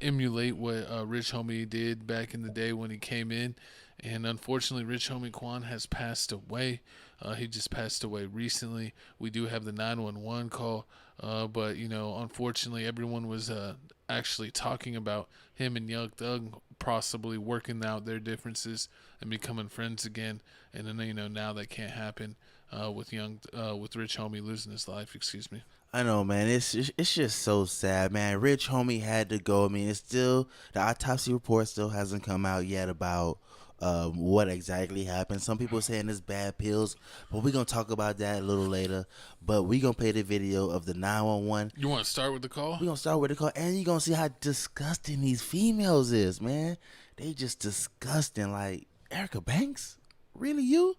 emulate what Rich Homie did back in the day when he came in. And unfortunately, Rich Homie Quan has passed away. He just passed away recently. We do have the 911 call, but unfortunately, everyone was actually talking about him and Young Thug possibly working out their differences and becoming friends again. And then now that can't happen with Rich Homie losing his life. Excuse me. I know, man. It's just so sad, man. Rich Homie had to go. I mean, it's still the autopsy report still hasn't come out yet about what exactly happened. Some people saying it's bad pills, but we're gonna talk about that a little later. But we gonna play the video of the 911. You want to start with the call? We gonna start with the call, and you gonna see how disgusting these females is, man. They just disgusting. Like Erica Banks, really you?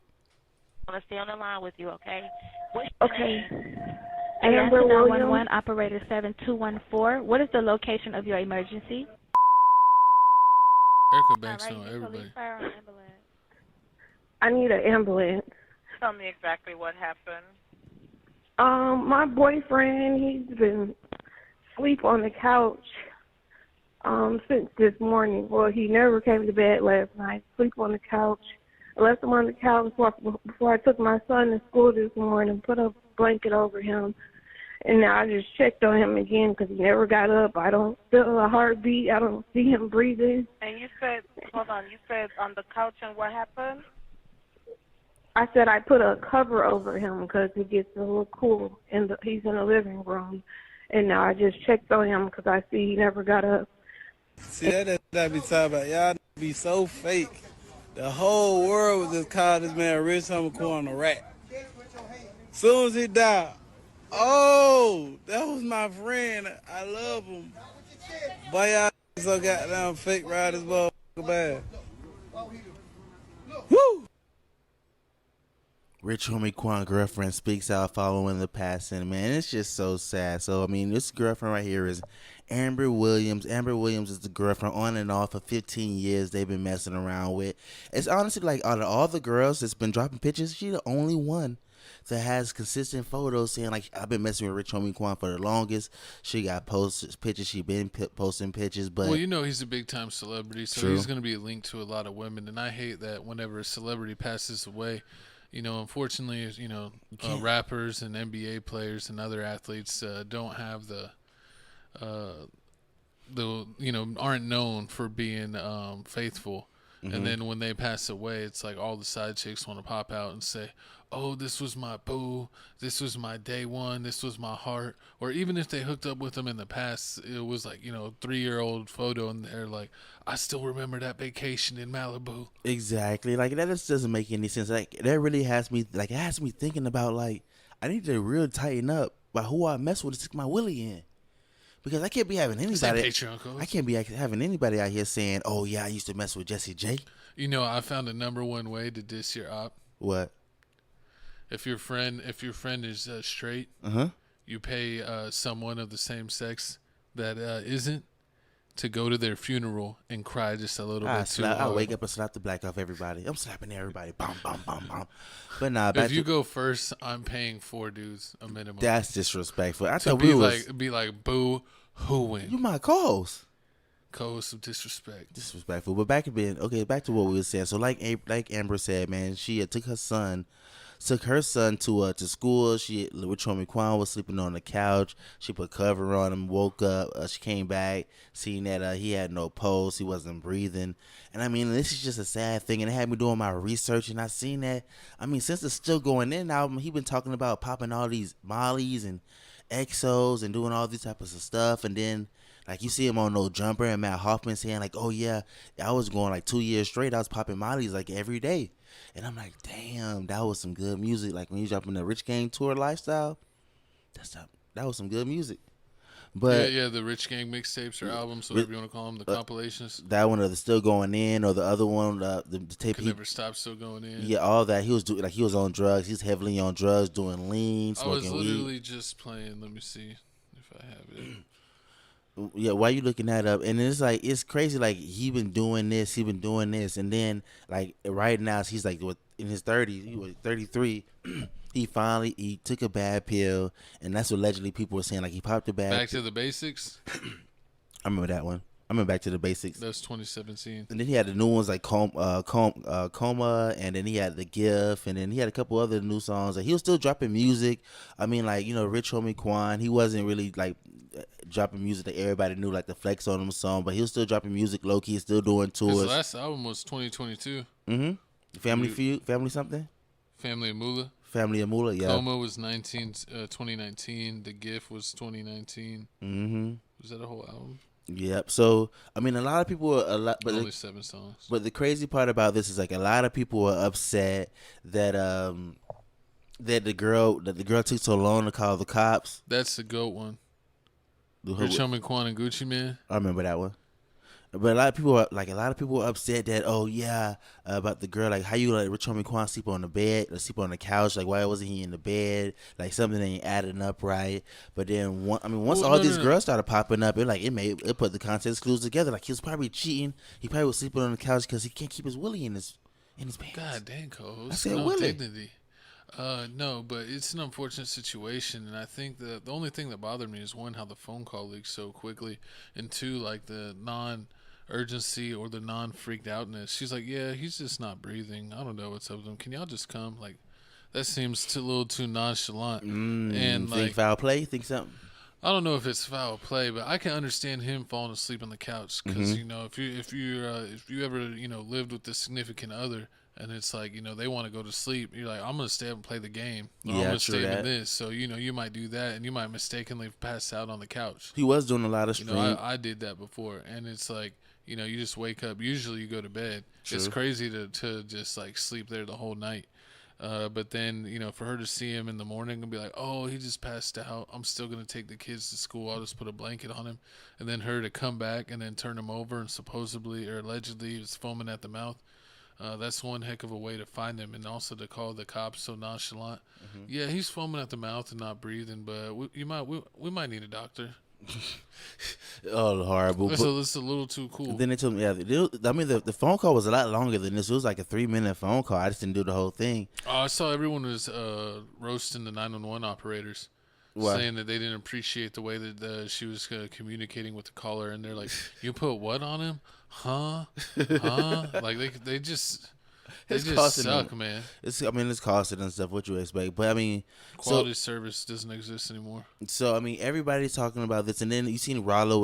I'm gonna stay on the line with you, okay? What's your Okay. name? Amber Alaska Williams. 911, operator 7214. What is the location of your emergency? Erica Banks All know right, everybody. police, fire, or ambulance. I need an ambulance. Tell me exactly what happened. My boyfriend, he's been asleep on the couch since this morning. Well, he never came to bed last night. Sleep on the couch. I left him on the couch before I took my son to school this morning, put a blanket over him. And now I just checked on him again because he never got up. I don't feel a heartbeat. I don't see him breathing. And you said, hold on, you said on the couch, and what happened? I said I put a cover over him because it gets a little cool. He's in the living room. And now I just checked on him because I see he never got up. See, that I be talking about. Y'all be so fake. The whole world was just called this man Rich Homie Quan a rat. Soon as he died, oh, that was my friend. I love him. But y'all so goddamn fake ride this motherfucker bad. Woo! Rich Homie Quan girlfriend speaks out following the passing. Man, it's just so sad. So, I mean, this girlfriend right here is Amber Williams. Amber Williams is the girlfriend on and off for 15 years they've been messing around with. It's honestly like out of all the girls that's been dropping pictures, she's the only one that has consistent photos saying like, I've been messing with Rich Homie Quan for the longest. She got pictures. She been posting pictures. But well, he's a big time celebrity, so True. he's going to be linked to a lot of women. And I hate that whenever a celebrity passes away, unfortunately, rappers and NBA players and other athletes don't have aren't known for being faithful. Mm-hmm. And then when they pass away, it's like all the side chicks want to pop out and say, oh, this was my boo, this was my day one, this was my heart. Or even if they hooked up with them in the past, it was like, 3-year-old photo and they're like, I still remember that vacation in Malibu. Exactly. Like, that just doesn't make any sense. Like, that really has me thinking about, like, I need to really tighten up by who I mess with to stick my willie in. Because I can't be having anybody. I can't be having anybody out here saying, "Oh yeah, I used to mess with Jesse J." I found a number one way to diss your op. What? If your friend is straight, you pay someone of the same sex that isn't to go to their funeral and cry just a little bit too hard. I wake up and slap the black off everybody. I'm slapping everybody. Bum, bum, bum, bum. But nah, if you go first, I'm paying 4 dudes a minimum. That's disrespectful. I so be like boo hooing. You my co-host. Co-host of disrespect. Disrespectful. But back to what we were saying. So like Amber said, man, she took her son to school. Rich Homie Quan was sleeping on the couch. She put cover on him, woke up. She came back, seeing that he had no pulse, he wasn't breathing. And I mean, this is just a sad thing. And it had me doing my research, and I seen that. I mean, since the Still Going In album, he been talking about popping all these mollies and exos and doing all these types of stuff. And then like you see him on No Jumper and Matt Hoffman saying like, oh yeah, I was going like 2 years straight. I was popping mollies like every day. And I'm like, damn, that was some good music. Like when you dropping the Rich Gang Tour lifestyle, that was some good music. But yeah, the Rich Gang mixtapes or albums, whatever you want to call them, the compilations. That one, or the Still Going In, or the other one, the tape. Could never stop still going in. Yeah, all that. He was doing he was on drugs. He's heavily on drugs, doing lean, smoking weed. I was literally just playing. Let me see if I have it. Yeah, why you looking that up? And it's like, it's crazy. Like he been doing this, and then like right now he's like in his 30s. He was 33. He took a bad pill, and that's what allegedly people were saying. Like he popped a bad. Back to the basics. I remember that one. I remember Back to the Basics. That's 2017. And then he had the new ones like Coma, and then he had The Gift, and then he had a couple other new songs. Like, he was still dropping music. I mean, like, you know, Rich Homie Quan, he wasn't really like dropping music that everybody knew, like the Flex on Him song, but he was still dropping music low key, still doing tours. His last album was 2022. Family Feud, Family something, Family of Moolah. Family of Moolah, yeah. Coma was 2019. The Gift was 2019. Was that a whole album? Yep. So I mean, a lot of people were but only 7 songs. But the crazy part about this is like a lot of people were upset that that the girl took so long to call the cops. That's the GOAT one. Rich Homie Quan and Gucci Mane. I remember that one. But a lot of people were upset that about the girl, like how you let Rich Homie Quan sleep on the bed or sleep on the couch, like why wasn't he in the bed, like something ain't adding up right. But then once all these girls started popping up, it put the context clues together, like he was probably cheating, he probably was sleeping on the couch because he can't keep his willy in his pants. God dang, co-host. I said no willy. Dignity. No, but it's an unfortunate situation, and I think the only thing that bothered me is, one, how the phone call leaked so quickly, and two, like the non-urgency or the non-freaked outness. She's like, yeah, he's just not breathing. I don't know what's up with him. Can y'all just come? Like, that seems a little too nonchalant. And think foul play? Think something? I don't know if it's foul play, but I can understand him falling asleep on the couch because you know, if you ever lived with a significant other. And it's like, they want to go to sleep. You're like, I'm going to stay up and play the game. Or I'm going to stay up in this. So, you might do that, and you might mistakenly pass out on the couch. He was doing a lot of streaming. I did that before. And it's like, you just wake up. Usually you go to bed. True. It's crazy to just, like, sleep there the whole night. But then, for her to see him in the morning and be like, oh, he just passed out. I'm still going to take the kids to school. I'll just put a blanket on him. And then her to come back and then turn him over and supposedly or allegedly he was foaming at the mouth. That's one heck of a way to find him, and also to call the cops so nonchalant. Yeah, he's foaming at the mouth and not breathing, but we might need a doctor. Oh, horrible! So it's a little too cool. Then they told me, the phone call was a lot longer than this. It was like a 3-minute phone call. I just didn't do the whole thing. I saw everyone was roasting the 911 operators. What? Saying that they didn't appreciate the way that she was communicating with the caller, and they're like, "You put what on him? Huh? Like they just suck, them. Man. It's costing and stuff. What you expect? But I mean, quality service doesn't exist anymore. So I mean, everybody's talking about this, and then you seen Rollo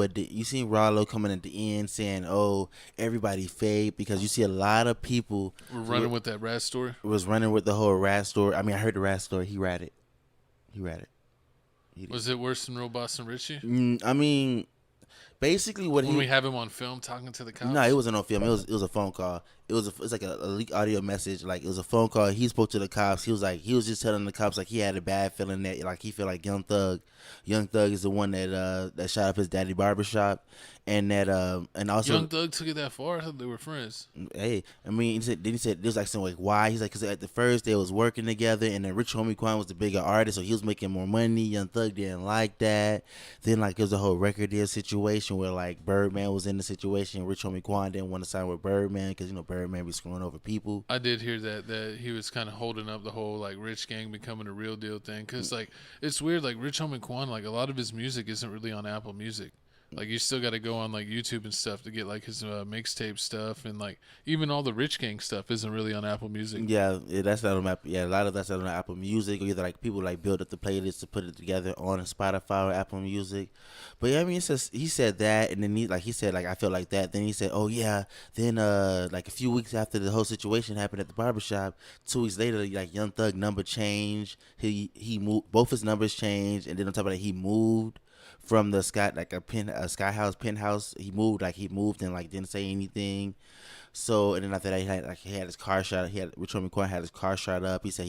coming at the end saying, "Oh, everybody fade," because you see a lot of people were running with that rat story. Was running with the whole rat story. I mean, I heard the rat story. He read it. Was it worse than Real Boss and Richie? I mean, basically when we have him on film talking to the cops. No, it wasn't on film. It was a phone call. It's like a leaked audio message. Like, it was a phone call. He spoke to the cops. He was just telling the cops like he had a bad feeling that like he felt like Young Thug is the one that shot up his daddy barbershop, and that and also Young Thug took it that far. I thought they were friends. Hey, I mean, he said there was like something like why he's like because at the first they was working together, and then Rich Homie Quan was the bigger artist, so he was making more money. Young Thug didn't like that. Then like it was a whole record deal situation where like Birdman was in the situation. Rich Homie Quan didn't want to sign with Birdman because Birdman be screwing over people. I did hear that he was kind of holding up the whole like Rich Gang becoming a real deal thing because like it's weird, like Rich Homie Quan, like a lot of his music isn't really on Apple Music. Like you still got to go on like YouTube and stuff to get like his mixtape stuff, and like even all the Rich Gang stuff isn't really on Apple Music. Yeah, that's not on Apple. Yeah, a lot of that's not on Apple Music, or either like people like build up the playlist to put it together on Spotify or Apple Music. But yeah, I mean, he said that, and then he said like I feel like that. Then he said, oh yeah. Then like a few weeks after the whole situation happened at the barbershop, 2 weeks later, like Young Thug number changed. He moved, both his numbers changed, and then on top of that, he moved from the Sky penthouse. He moved and like didn't say anything. So and then after that he had his car shot. Rich Homie Quan had his car shot up. He said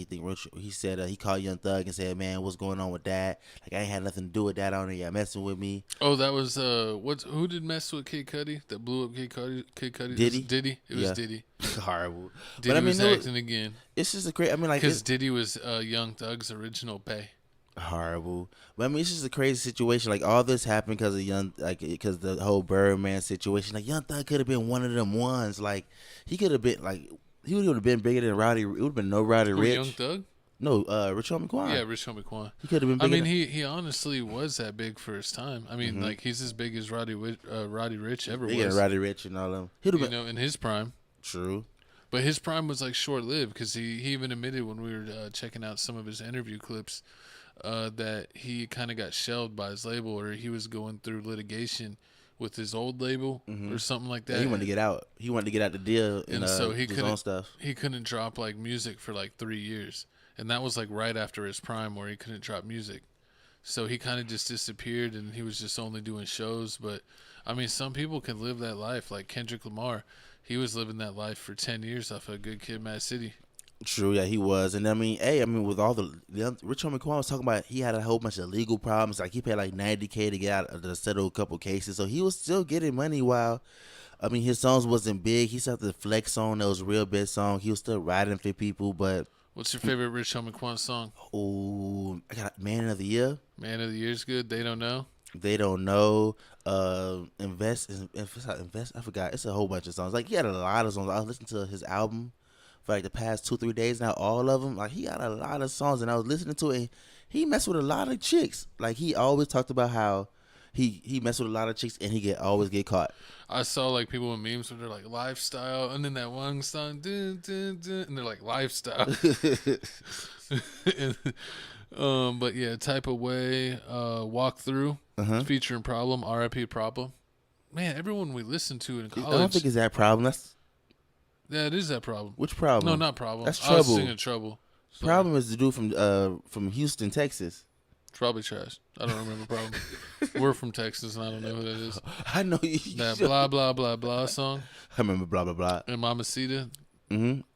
he called Young Thug and said, man, what's going on with that? Like I ain't had nothing to do with that. I don't know, y'all messing with me. Oh, that was who did mess with Kid Cudi? That blew up Kid Cudi? Diddy? It was Diddy. Horrible. Diddy but I mean, was acting again. It's just a great. I mean, like because Diddy was Young Thug's original bae. Horrible. But I mean, it's just a crazy situation. Like all this happened because of because the whole Birdman situation. Like Young Thug could have been one of them ones. Like he could have been like he would have been bigger than Roddy. It would have been no Roddy Ricch. Young Thug? No, Rich Homie Quan. Yeah, Rich Homie Quan. He could have been I bigger. mean, he honestly was that big for his time. I mean, like he's as big as Roddy Rich ever bigger than was. Roddy Rich and all them. He'd have You been know, in his prime. true. But his prime was like short lived because he even admitted when we were checking out some of his interview clips that he kind of got shelved by his label, or he was going through litigation with his old label or something like that. Yeah, he wanted to get out. He wanted to get out the deal and so he his own stuff. He couldn't drop like music for like 3 years, and that was like right after his prime where he couldn't drop music. So he kind of just disappeared, and he was just only doing shows. But I mean, some people can live that life, like Kendrick Lamar. He was living that life for 10 years off of Good Kid, Mad City. True, yeah, he was. And I mean, with all the Rich Homie Quan was talking about, he had a whole bunch of legal problems. Like he paid like $90K to get out to settle a couple cases, so he was still getting money. While I mean, his songs wasn't big. He still had the Flex song that was a real big song. He was still riding for people. But What's your favorite Rich Homie Quan song? I got Man of the Year. Man of the Year's good. They don't know. They don't know. Invest. I forgot. It's a whole bunch of songs. Like he had a lot of songs. I was listening to his album for like the past 2-3 days now. All of them. Like he got a lot of songs, and I was listening to it. And he messed with a lot of chicks. Like he always talked about how he messed with a lot of chicks, and he always get caught. I saw like people with memes where they're like lifestyle, and then that one song, dun, dun, dun, and they're like lifestyle. But yeah, Type of Way, Walk Through, featuring Problem, R.I.P. Problem. Man, everyone we listened to in college. I don't think it's that problem. Yeah, it is that Problem. Which problem? No, not Problem. That's I was Trouble. singing Trouble. So Problem is the dude from Houston, Texas. it's probably trash. I don't remember Problem. We're from Texas, and I don't know who that is. I know you. That blah blah blah blah song I remember blah blah blah. and Mamacita.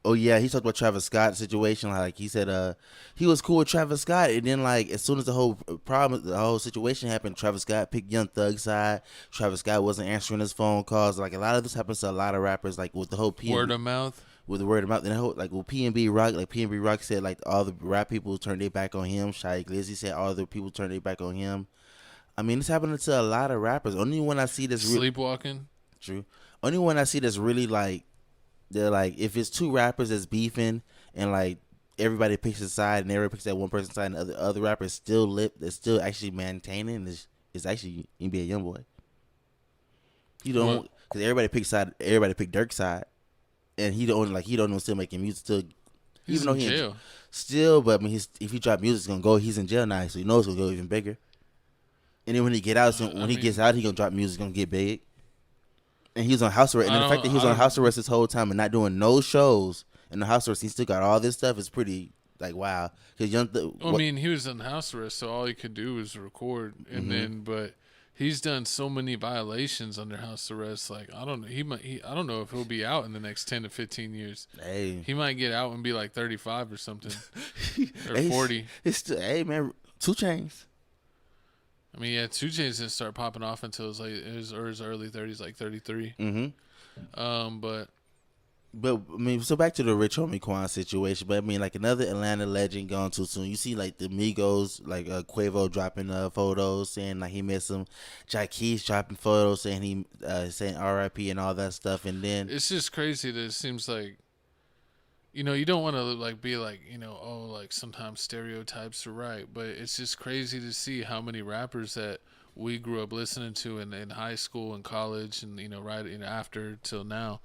Oh yeah, he talked about Travis Scott situation. Like he said, he was cool with Travis Scott, and then like as soon as the whole situation happened, Travis Scott picked Young Thug's side. Travis Scott wasn't answering his phone calls. Like a lot of this happens to a lot of rappers. Like with the whole Word of mouth. with the word of mouth, and the whole, like with PNB Rock, like PNB Rock said, like all the rap people turned their back on him. Shai Glizzy said all the people turned their back on him. I mean, it's happening to a lot of rappers. Only one I see that's Sleepwalking. true. Only one I see that's really like, they're like, if it's two rappers that's beefing and like everybody picks a side and everybody picks that one person's side and the other rappers still that's still actually maintaining is actually NBA Youngboy. He don't, because everybody pick Dirk's side, and he don't still making music still. He's even though in he jail. Still, but I mean, if he drop music, it's gonna go. He's in jail now, so you know it's gonna go even bigger. And then when he get out, he gets out, he gonna drop music, gonna get big. And he was on house arrest. And the fact that he was on house arrest this whole time and not doing no shows in the house arrest, he still got all this stuff is pretty like wow. Because I mean, he was in house arrest, so all he could do was record, and but he's done so many violations under house arrest. Like I don't know, I don't know if he'll be out in the next 10 to 15 years. Hey, He might get out and be like 35 or something, or 40. It's still, hey man, 2 Chainz. I mean, yeah, 2 Chainz didn't start popping off until his early 30s, like 33. But I mean, so back to the Rich Homie Quan situation. But I mean, like another Atlanta legend gone too soon. You see, like the Migos, like Quavo dropping photos saying like he missed him. Jaquez dropping photos saying he saying R.I.P. and all that stuff. And then It's just crazy that it seems like, you know, you don't want to like be like, you know, oh, like sometimes stereotypes are right, but it's just crazy to see how many rappers that we grew up listening to in high school and college and, you know, right after till now,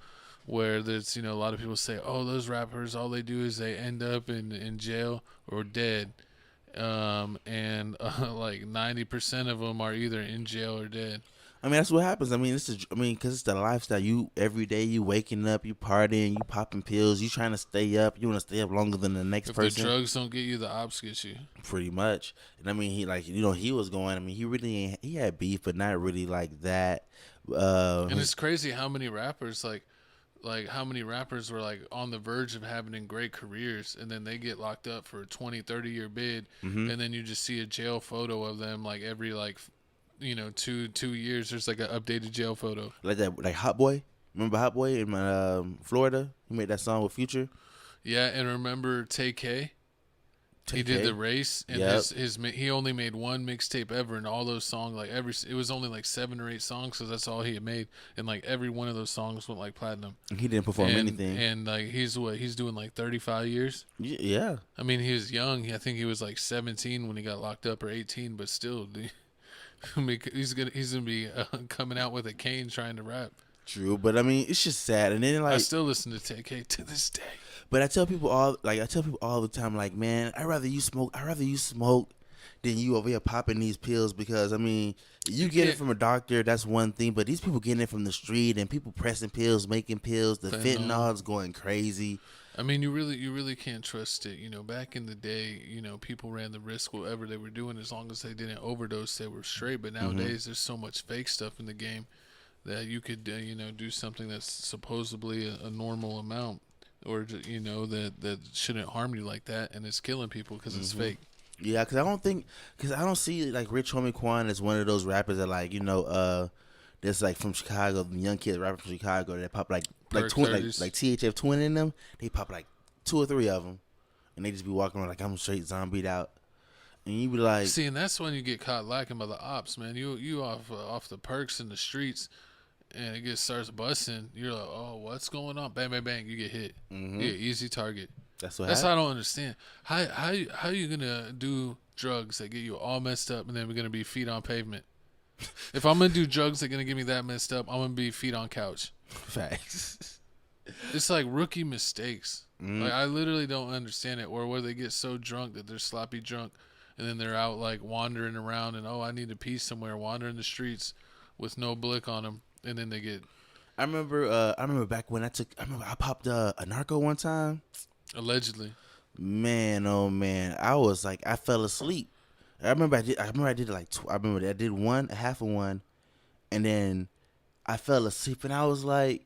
where there's, you know, a lot of people say, oh, those rappers, all they do is they end up in jail or dead. And like 90% of them are either in jail or dead. I mean, that's what happens. I mean, because it's the lifestyle. You every day you waking up, you partying, you popping pills, you trying to stay up. You want to stay up longer than the next If person. the drugs don't get you, the ops get you. Pretty much. And I mean, he was going. I mean, he had beef, but not really like that. And it's crazy how many rappers like how many rappers were like on the verge of having great careers, and then they get locked up for a 20-30 year bid, and then you just see a jail photo of them like every like, you know, two years. There's like an updated jail photo. Like that, like Hot Boy. Remember Hot Boy in Florida? He made that song with Future. Yeah, and remember Tay K? He did the race, and Yep. he only made one mixtape ever, and all those songs, like it was only like 7 or 8 songs, because that's all he had made, and like every one of those songs went like platinum. He didn't perform anything. And like he's doing like 35 years. Yeah. I mean, he was young. I think he was like 17 when he got locked up, or 18, but still, he's gonna be coming out with a cane trying to rap. True, but I mean, it's just sad. And then like I still listen to TK to this day. But I tell people all the time, like, man, I'd rather you smoke than you over here popping these pills, because I mean, you get it from a doctor, that's one thing, but these people getting it from the street, and people pressing pills, making pills, the fentanyl's going crazy. I mean, you really can't trust it. You know, back in the day, you know, people ran the risk whatever they were doing, as long as they didn't overdose, they were straight. But nowadays, there's so much fake stuff in the game that you could, do something that's supposedly a normal amount, or that shouldn't harm you like that, and it's killing people because it's fake. Yeah, because I don't see like Rich Homie Quan as one of those rappers that that's like from Chicago, the young kids rapping from Chicago that pop like THF Twin in them. They pop like 2 or 3 of them, and they just be walking around like I'm straight zombied out, and you be like, see, and that's when you get caught lacking by the ops, man. You off the perks in the streets, and it starts busting. You're like, oh, what's going on? Bang, bang, bang. You get hit. Mm-hmm. Yeah, easy target. That's what I don't understand. How you gonna do drugs that get you all messed up, and then we're gonna be feet on pavement? If I'm gonna do drugs that are gonna get me that messed up, I'm gonna be feet on couch. Facts. It's like rookie mistakes. Like, I literally don't understand it. Or where they get so drunk that they're sloppy drunk, and then they're out like wandering around, and I need to pee somewhere, wandering the streets with no blick on them, and then they get. I remember back when I popped a narco one time. Allegedly. Man, oh man, I fell asleep. I remember I did like I did a half of one, and then I fell asleep, and I was like,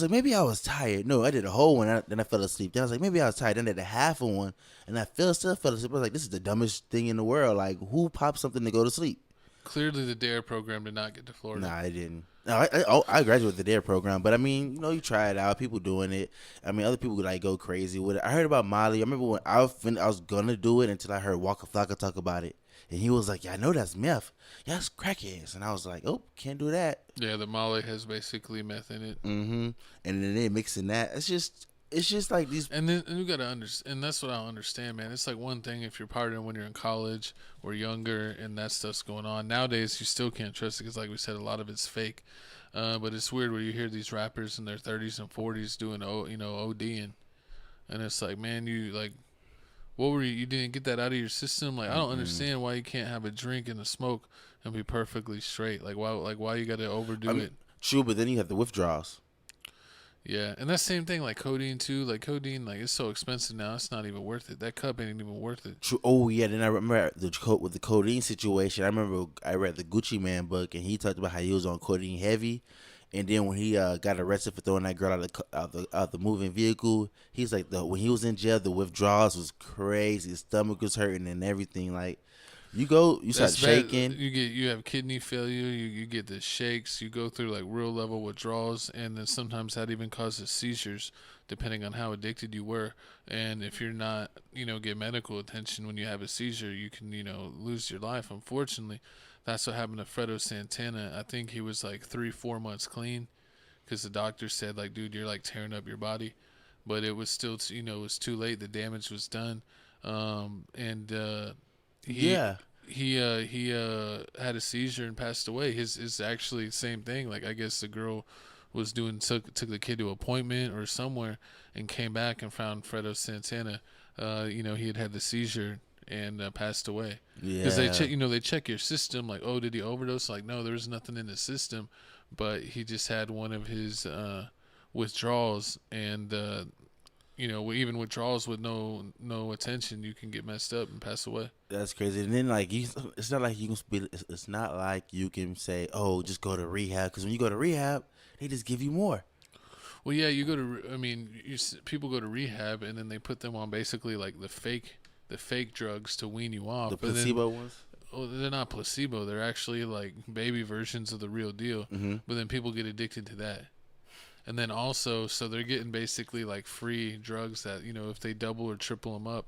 maybe I was tired. No, I did a whole one, then I fell asleep. Then I was like, maybe I was tired. Then I did a half of one, and I still fell asleep. I was like, this is the dumbest thing in the world. Like, who pops something to go to sleep? Clearly, the DARE program did not get to Florida. Nah, I didn't. No, I graduated with the DARE program, but I mean, you try it out. People doing it. I mean, other people like go crazy with it. I heard about Molly. I remember when I was gonna do it until I heard Waka Flocka talk about it, and he was like, "Yeah, I know that's meth. Yeah, that's crackheads." And I was like, "Oh, can't do that." Yeah, the Molly has basically meth in it. Mm-hmm. And then they mixing that. It's just like these. And then you gotta understand, and that's what I don't understand, man. It's like one thing if you're partying when you're in college or younger, and that stuff's going on. Nowadays, you still can't trust it because, like we said, a lot of it's fake. But it's weird where you hear these rappers in their 30s and 40s doing, ODing, and it's like, man, you like, what were you? You didn't get that out of your system. Like, I don't understand why you can't have a drink and a smoke and be perfectly straight. Like, why you gotta overdo it? True, but then you have the withdrawals. Yeah, and that same thing, like codeine too. Like codeine, like it's so expensive now, it's not even worth it. That cup ain't even worth it. True. Oh yeah, then I remember with the codeine situation. I remember I read the Gucci Man book, and he talked about how he was on codeine heavy, and then when he got arrested for throwing that girl out the moving vehicle, he's like when he was in jail, the withdrawals was crazy. His stomach was hurting and everything. Like you start shaking. You have kidney failure. You get the shakes. You go through like real level withdrawals, and then sometimes that even causes seizures, depending on how addicted you were. And if you're not, get medical attention when you have a seizure, you can, lose your life. Unfortunately, that's what happened to Fredo Santana. I think he was like 3-4 months clean, because the doctor said like, dude, you're like tearing up your body, but it was still, it was too late. The damage was done, He had a seizure and passed away. His actually the same thing. Like, I guess the girl was took the kid to an appointment or somewhere, and came back and found Fredo Santana. He had the seizure and passed away. Yeah. Because they check your system. Like, oh, did he overdose? Like, no, there was nothing in the system, but he just had one of his withdrawals, and even withdrawals with no attention, you can get messed up and pass away. That's crazy. And then it's not like you can say, oh, just go to rehab, because when you go to rehab, they just give you more. Well, yeah, people go to rehab, and then they put them on basically like the fake drugs to wean you off. The placebo ones. Oh, they're not placebo. They're actually like baby versions of the real deal. Mm-hmm. But then people get addicted to that. And then also, so they're getting basically like free drugs that, if they double or triple them up,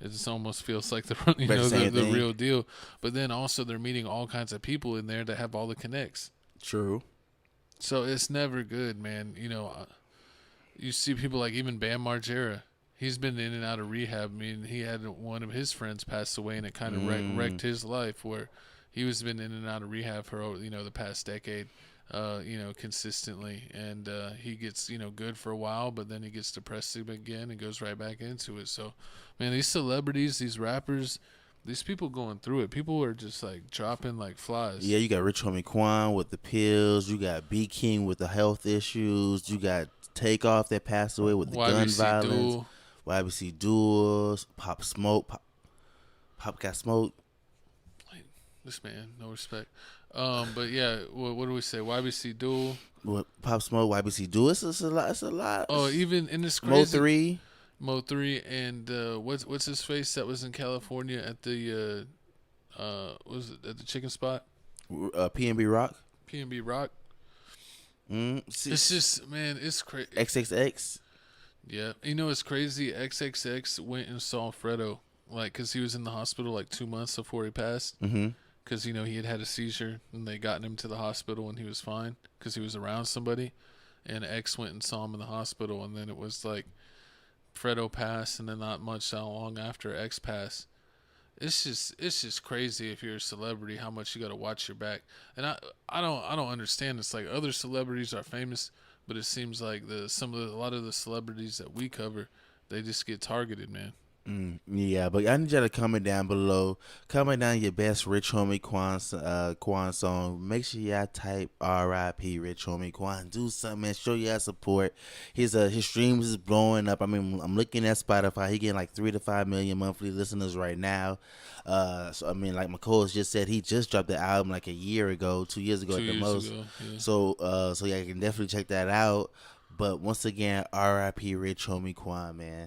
It just almost feels like the But the same the thing. real deal. But then also they're meeting all kinds of people in there that have all the connects. True. So it's never good, man. You see people like even Bam Margera. He's been in and out of rehab. I mean, he had one of his friends pass away, and it kind of wrecked his life. Where he was been in and out of rehab for the past decade, consistently, and he gets good for a while, but then he gets depressed again and goes right back into it. So, man, these celebrities, these rappers, these people going through it. People are just like dropping like flies. Yeah, you got Rich Homie Quan with the pills. You got B King with the health issues. You got Takeoff that passed away with the gun YBC violence. Duel. YBC Duels. Pop Smoke. Pop got smoked. This man, no respect. But yeah, what do we say? YBC Duel. What Pop Smoke, YBC Duel. It's a lot. It's a lot. Oh, even in this Mo crazy 3. Mo 3 and what's his face that was in California at the was it at the chicken spot? PNB Rock. PNB Rock. It's It's just, man, it's crazy. XXX. Yeah, it's crazy. XXX went and saw Fredo, like, cause he was in the hospital like 2 months before he passed. Mm-hmm. Cause he had a seizure and they gotten him to the hospital and he was fine because he was around somebody, and X went and saw him in the hospital, and then it was like Fredo passed, and then not much long after X passed. It's just crazy if you're a celebrity how much you got to watch your back. And I don't understand. It's like other celebrities are famous, but it seems like a lot of the celebrities that we cover, they just get targeted, man. Yeah, but I need y'all to comment down below. Comment down your best Rich Homie Quan song. Make sure y'all type R.I.P. Rich Homie Quan. Do something, man. Show y'all support. His streams is blowing up. I mean, I'm looking at Spotify. He getting like 3 to 5 million monthly listeners right now. So I mean, like my co-host just said, he just dropped the album like a year ago, 2 years ago at the most. Yeah. So yeah, you can definitely check that out. But once again, R.I.P. Rich Homie Quan, man.